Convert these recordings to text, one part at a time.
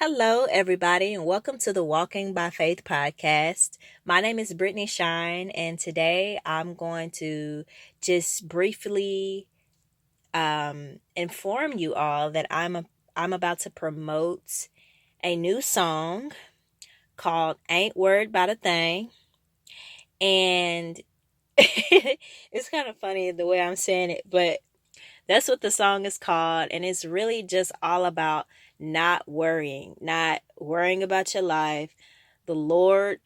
Hello, everybody, and welcome to the Walking by Faith podcast. My name is Brittany Shine, and today I'm going to just briefly inform you all that I'm about to promote a new song called "Ain't Worried About A Thang," and it's kind of funny the way I'm saying it, but that's what the song is called, and it's really just all about not worrying about your life. The Lord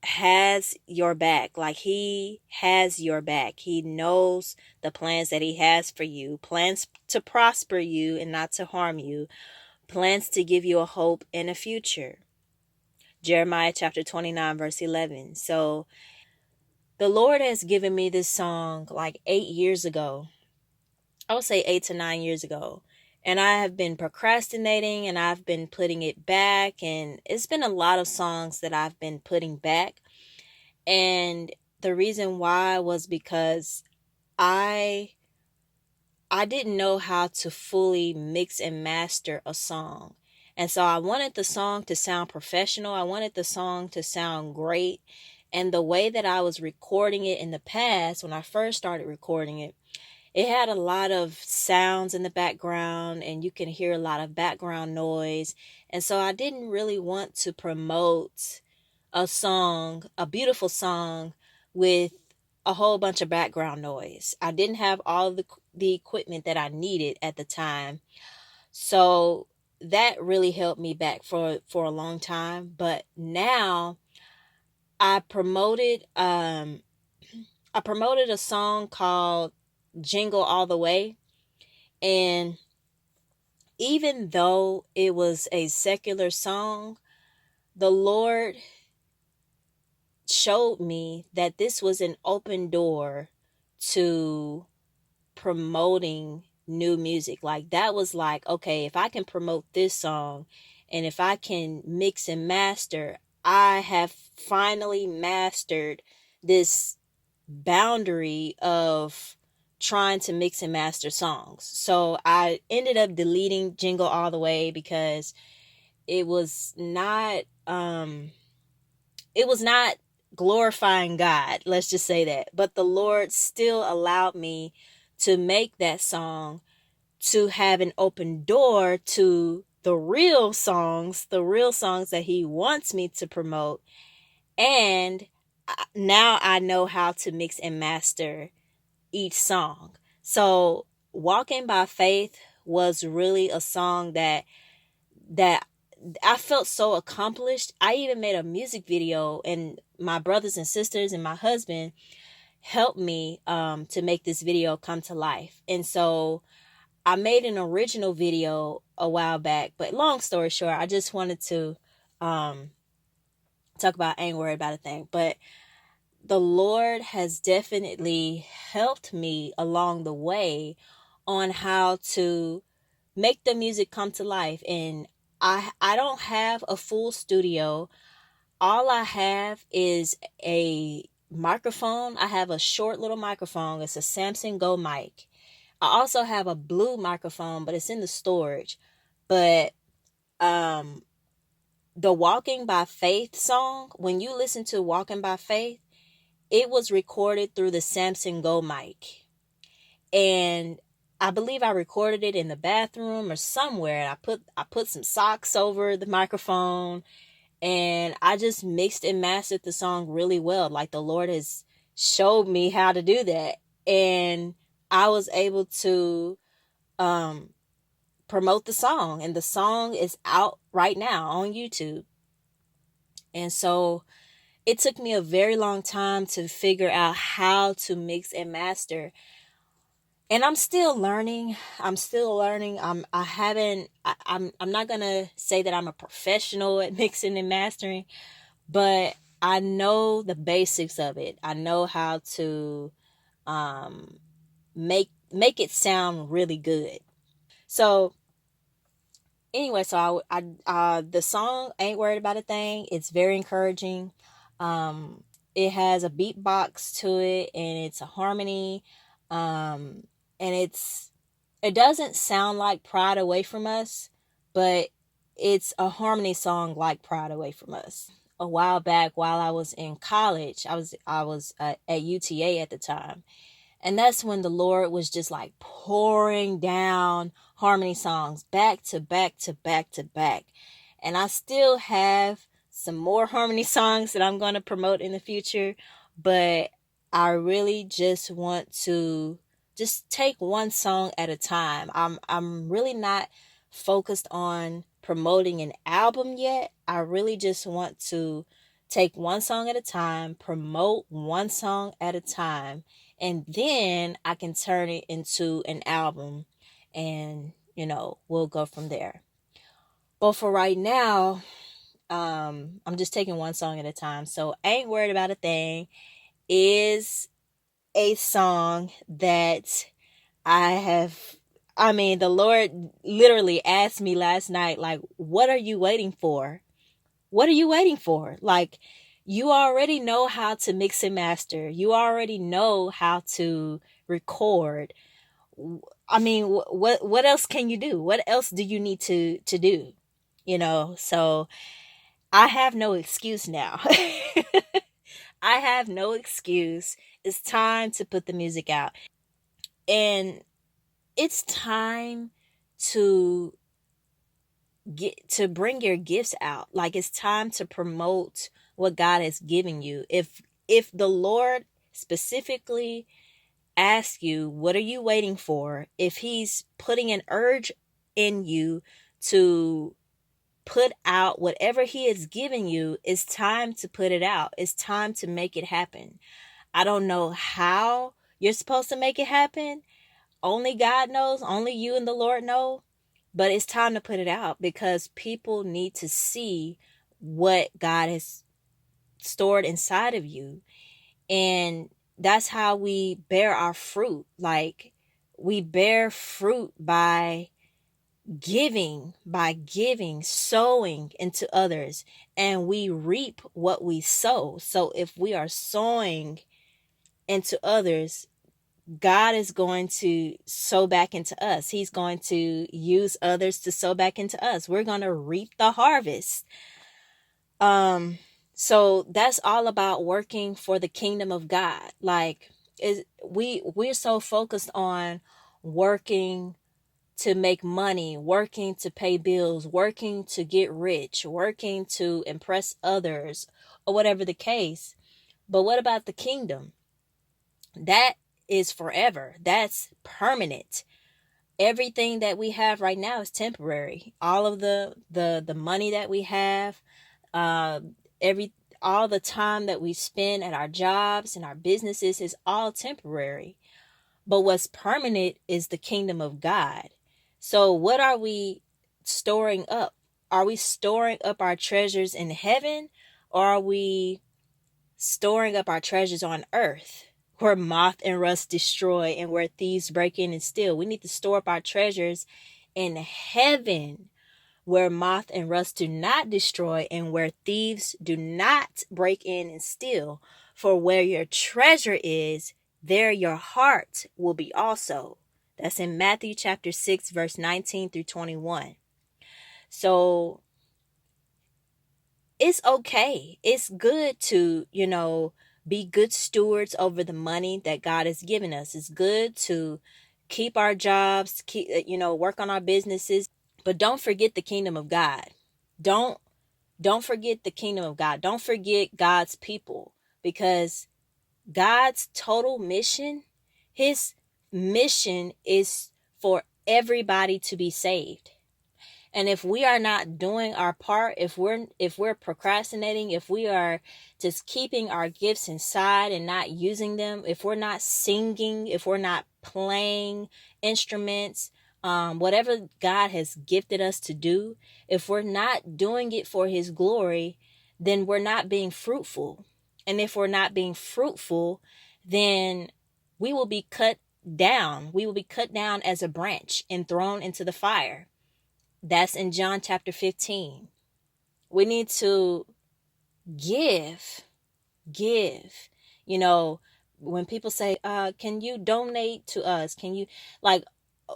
has your back. Like He has your back. He knows the plans that He has for you, plans to prosper you and not to harm you, plans to give you a hope and a future. Jeremiah chapter 29, verse 11. So the Lord has given me this song like 8 years ago. I would say 8 to 9 years ago. And I have been procrastinating and I've been putting it back. And it's been a lot of songs that I've been putting back. And the reason why was because I didn't know how to fully mix and master a song. And so I wanted the song to sound professional. I wanted the song to sound great. And the way that I was recording it in the past, when I first started recording it, it had a lot of sounds in the background and you can hear a lot of background noise. And so I didn't really want to promote a song, a beautiful song with a whole bunch of background noise. I didn't have all the equipment that I needed at the time. So that really held me back for a long time. But now I promoted I promoted a song called Jingle All The Way. And even though it was a secular song, the Lord showed me that this was an open door to promoting new music. Like that was like, okay, if I can promote this song and if I can mix and master, I have finally mastered this boundary of trying to mix and master songs. So I ended up deleting Jingle All The Way because it was not it was not glorifying God, let's just say that. But the Lord still allowed me to make that song, to have an open door to the real songs that He wants me to promote. And now I know how to mix and master each song. So Walking by Faith was really a song that I felt so accomplished. I even made a music video, and my brothers and sisters and my husband helped me to make this video come to life. And so I made an original video a while back, but long story short, I just wanted to talk about Ain't Worried About A Thang. But the Lord has definitely helped me along the way on how to make the music come to life. And I don't have a full studio. All I have is a microphone. I have a short little microphone. It's a Samsung Go mic. I also have a blue microphone, but it's in the storage. But um the Walking by Faith song, when you listen to Walking by Faith, it was recorded through the Samsung Go mic. And I believe I recorded it in the bathroom or somewhere. I put some socks over the microphone and I just mixed and mastered the song really well. Like the Lord has showed me how to do that. And I was able to promote the song, and the song is out right now on YouTube. And so it took me a very long time to figure out how to mix and master. And I'm still learning. I haven't, I'm not going to say that I'm a professional at mixing and mastering, but I know the basics of it. I know how to, make it sound really good. So anyway, so the song Ain't Worried About A Thang. It's very encouraging. It has a beatbox to it and it's a harmony. And it doesn't sound like Pride Away From Us, but it's a harmony song like Pride Away From Us. A while back, while I was in college, I was at UTA at the time, and that's when the Lord was just like pouring down harmony songs back to back to back to back. And I still have some more harmony songs that I'm going to promote in the future, but I really just want to just take one song at a time. I'm really not focused on promoting an album yet. I really just want to take one song at a time, promote one song at a time, and then I can turn it into an album, and we'll go from there. But for right now, I'm just taking one song at a time. So Ain't Worried About A Thing is a song that the Lord literally asked me last night, like, what are you waiting for? What are you waiting for? Like, you already know how to mix and master. You already know how to record. What else can you do? What else do you need to do? So I have no excuse now. I have no excuse. It's time to put the music out. And it's time to bring your gifts out. Like, it's time to promote what God has given you. If the Lord specifically asks you, what are you waiting for? If he's putting an urge in you to put out whatever he has given you, it's time to put it out. It's time to make it happen. I don't know how you're supposed to make it happen. Only God knows. Only you and the Lord know. But it's time to put it out, because people need to see what God has stored inside of you. And that's how we bear our fruit. Like, we bear fruit by giving, sowing into others, and we reap what we sow. So if we are sowing into others, God is going to sow back into us. He's going to use others to sow back into us. We're going to reap the harvest. So that's all about working for the kingdom of God. Like, we're so focused on working to make money, working to pay bills, working to get rich, working to impress others, or whatever the case. But what about the kingdom? That is forever. That's permanent. Everything that we have right now is temporary. All of the money that we have, all the time that we spend at our jobs and our businesses is all temporary. But what's permanent is the kingdom of God. So what are we storing up? Are we storing up our treasures in heaven, or are we storing up our treasures on earth, where moth and rust destroy and where thieves break in and steal? We need to store up our treasures in heaven, where moth and rust do not destroy and where thieves do not break in and steal. For where your treasure is, there your heart will be also. That's in Matthew chapter 6, verse 19 through 21. So it's okay. It's good to, be good stewards over the money that God has given us. It's good to keep our jobs, work on our businesses, but don't forget the kingdom of God. Don't forget the kingdom of God. Don't forget God's people, because God's total mission, his mission is for everybody to be saved. And if we are not doing our part, if we're procrastinating, if we are just keeping our gifts inside and not using them, if we're not singing, if we're not playing instruments, whatever God has gifted us to do, if we're not doing it for his glory, then we're not being fruitful. And if we're not being fruitful, then we will be cut down. We will be cut down as a branch and thrown into the fire. That's in John chapter 15. We need to give. When people say, can you donate to us? Can you, like,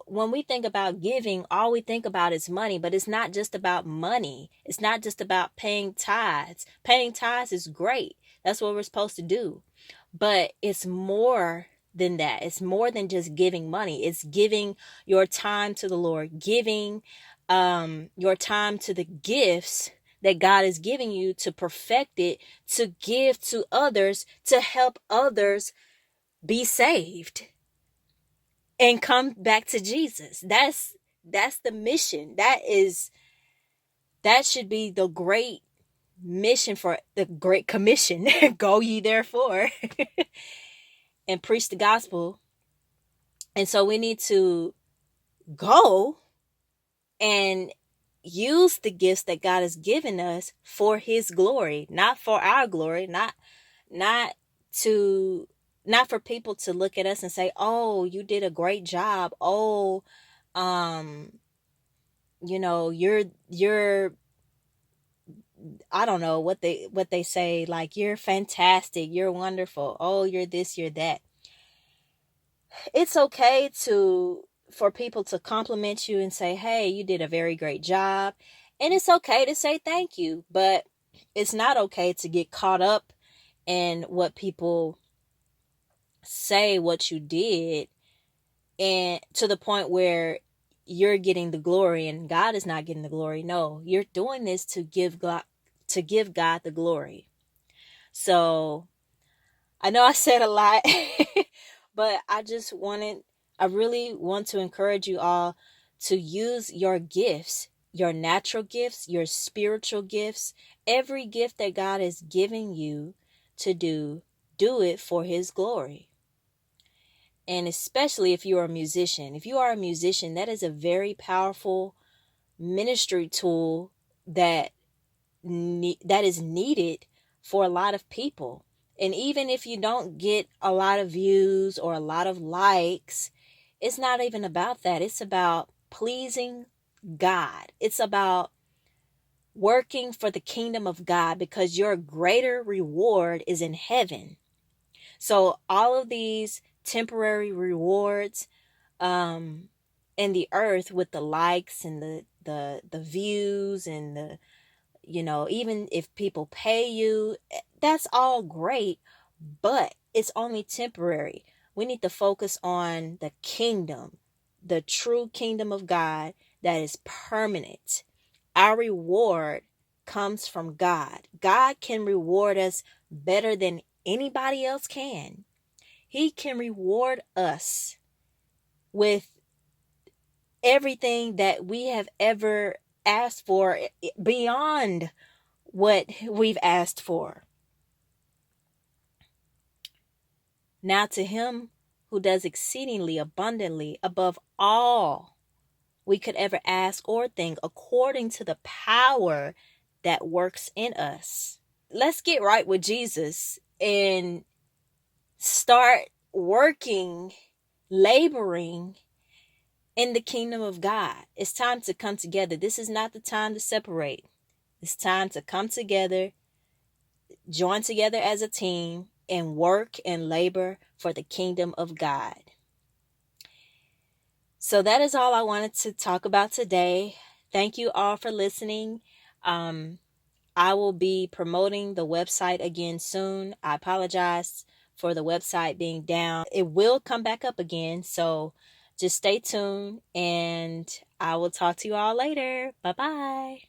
when we think about giving, all we think about is money, but it's not just about money. It's not just about paying tithes. Paying tithes is great. That's what we're supposed to do. But it's more than that. It's more than just giving money. It's giving your time to the Lord, giving your time to the gifts that God is giving you, to perfect it, to give to others, to help others be saved and come back to Jesus. That's the mission. That should be the great mission for the Great Commission. Go ye therefore and preach the gospel. And so we need to go and use the gifts that God has given us for his glory, not for our glory, not to not for people to look at us and say, "Oh, you did a great job. Oh, um you're I don't know what they say, like, you're fantastic, you're wonderful. Oh, you're this, you're that." It's okay for people to compliment you and say, "Hey, you did a very great job." And it's okay to say thank you, but it's not okay to get caught up in what people say what you did, and to the point where you're getting the glory and God is not getting the glory. No, you're doing this to give God the glory. So I know I said a lot, but I really want to encourage you all to use your gifts, your natural gifts, your spiritual gifts, every gift that God is giving you to do it for his glory. And especially if you are a musician. If you are a musician, that is a very powerful ministry tool that is needed for a lot of people. And even if you don't get a lot of views or a lot of likes, it's not even about that. It's about pleasing God. It's about working for the kingdom of God, because your greater reward is in heaven. So all of these temporary rewards in the earth, with the likes and the views and the, even if people pay you, that's all great, but it's only temporary. We need to focus on the kingdom, the true kingdom of God that is permanent. Our reward comes from God. God can reward us better than anybody else can. He can reward us with everything that we have ever asked for, beyond what we've asked for. Now to him who does exceedingly abundantly above all we could ever ask or think, according to the power that works in us. Let's get right with Jesus and start working, laboring in the kingdom of God. It's time to come together. This is not the time to separate. It's time to come together, join together as a team, and work and labor for the kingdom of God. So that is all I wanted to talk about today. Thank you all for listening. I will be promoting the website again soon. I apologize for the website being down. It will come back up again. So just stay tuned, and I will talk to you all later. Bye-bye.